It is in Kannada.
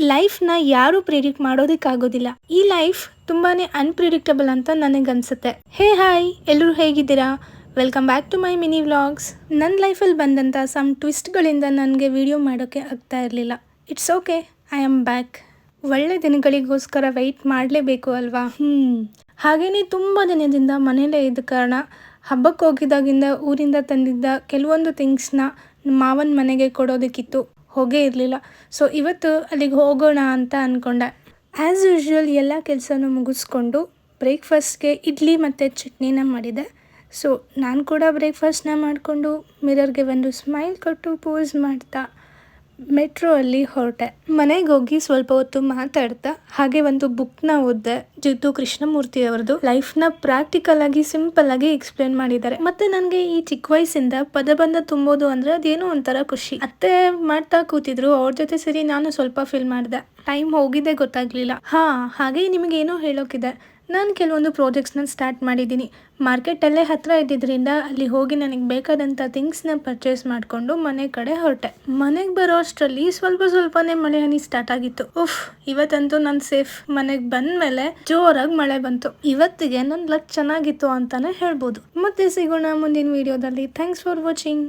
ಲೈಫ್ನ ಯಾರು ಪ್ರಿಡಿಕ್ಟ್ ಮಾಡೋದಕ್ಕಾಗೋದಿಲ್ಲ. ಈ ಲೈಫ್ ತುಂಬಾನೇ ಅನ್ಪ್ರಿಡಿಕ್ಟಬಲ್ ಅಂತ ನನಗನ್ಸುತ್ತೆ. ಹೇ ಹಾಯ್, ಎಲ್ಲರೂ ಹೇಗಿದ್ದೀರಾ? Welcome back to my mini vlogs. ನನ್ನ ಲೈಫಲ್ಲಿ ಬಂದಂಥ ಸಮ್ ಟ್ವಿಸ್ಟ್ಗಳಿಂದ ನನಗೆ ವಿಡಿಯೋ ಮಾಡೋಕ್ಕೆ ಆಗ್ತಾ ಇರಲಿಲ್ಲ. It's okay, I am back. ಒಳ್ಳೆ ದಿನಗಳಿಗೋಸ್ಕರ ವೆಯ್ಟ್ ಮಾಡಲೇಬೇಕು ಅಲ್ವಾ? ಹಾಗೆಯೇ ತುಂಬ ದಿನದಿಂದ ಮನೇಲೇ ಇದ್ದ ಕಾರಣ ಹಬ್ಬಕ್ಕೆ ಹೋಗಿದ್ದಾಗಿಂದ ಊರಿಂದ ತಂದಿದ್ದ ಕೆಲವೊಂದು ಥಿಂಗ್ಸ್ನ ಮಾವನ ಮನೆಗೆ ಕೊಡೋದಕ್ಕಿತ್ತು, ಹೋಗೇ ಇರಲಿಲ್ಲ. ಸೊ ಇವತ್ತು ಅಲ್ಲಿಗೆ ಹೋಗೋಣ ಅಂತ ಅಂದ್ಕೊಂಡೆ. ಆ್ಯಸ್ ಯೂಶ್ವಲ್ ಎಲ್ಲ ಕೆಲಸನೂ ಮುಗಿಸ್ಕೊಂಡು ಬ್ರೇಕ್ಫಾಸ್ಟ್ಗೆ ಇಡ್ಲಿ ಮತ್ತು ಚಟ್ನಿನ ಮಾಡಿದೆ. ಸೊ ನಾನು ಕೂಡ ಬ್ರೇಕ್ಫಾಸ್ಟ್ನ ಮಾಡಿಕೊಂಡು ಮಿರರ್ಗೆ ಒಂದು ಸ್ಮೈಲ್ ಕೊಟ್ಟು ಪೋಸ್ ಮಾಡ್ತಾ ಮೆಟ್ರೋ ಅಲ್ಲಿ ಹೊರಟೆ. ಮನೆಗೆ ಹೋಗಿ ಸ್ವಲ್ಪ ಹೊತ್ತು ಮಾತಾಡ್ತಾ ಹಾಗೆ ಒಂದು ಬುಕ್ನ ಓದಿದೆ. ಜಿದ್ದು ಕೃಷ್ಣಮೂರ್ತಿ ಅವರದು. ಲೈಫ್ನ ಪ್ರಾಕ್ಟಿಕಲ್ ಆಗಿ ಸಿಂಪಲ್ ಆಗಿ ಎಕ್ಸ್ಪ್ಲೇನ್ ಮಾಡಿದ್ದಾರೆ. ಮತ್ತೆ ನನಗೆ ಈ ಚಿಕ್ಕ ವಯಸ್ಸಿಂದ ಪದಬಂಧ ತುಂಬೋದು ಅಂದ್ರೆ ಅದೇನೋ ಒಂಥರ ಖುಷಿ. ಅತ್ತೆ ಮಾಡ್ತಾ ಕೂತಿದ್ರು, ಅವ್ರ ಜೊತೆ ಸೇರಿ ನಾನು ಸ್ವಲ್ಪ ಫೀಲ್ ಮಾಡಿದೆ. ಟೈಮ್ ಹೋಗಿದ್ದೆ ಗೊತ್ತಾಗ್ಲಿಲ್ಲ. ಹಾಗೆ ನಿಮಗೇನೋ ಹೇಳೋಕಿದೆ. ನಾನು ಕೆಲವೊಂದು ಪ್ರಾಜೆಕ್ಟ್ಸ್ನ ಸ್ಟಾರ್ಟ್ ಮಾಡಿದ್ದೀನಿ. ಮಾರ್ಕೆಟಲ್ಲೇ ಹತ್ತಿರ ಇದ್ದಿದ್ದರಿಂದ ಅಲ್ಲಿ ಹೋಗಿ ನನಗೆ ಬೇಕಾದಂಥ ಥಿಂಗ್ಸ್ನ ಪರ್ಚೇಸ್ ಮಾಡಿಕೊಂಡು ಮನೆ ಕಡೆ ಹೊರಟೆ. ಮನೆಗೆ ಬರೋ ಅಷ್ಟರಲ್ಲಿ ಸ್ವಲ್ಪನೇ ಮಳೆ ಹನಿ ಸ್ಟಾರ್ಟ್ ಆಗಿತ್ತು. ಇವತ್ತಂತೂ ನಾನು ಸೇಫ್. ಮನೆಗೆ ಬಂದ ಮೇಲೆ ಜೋರಾಗಿ ಮಳೆ ಬಂತು. ಇವತ್ತಿಗೆ ನನ್ನ ಲಕ್ ಚೆನ್ನಾಗಿತ್ತು ಅಂತಾನೆ ಹೇಳ್ಬೋದು. ಮತ್ತೆ ಸಿಗೋಣ ಮುಂದಿನ ವಿಡಿಯೋದಲ್ಲಿ. Thanks for watching.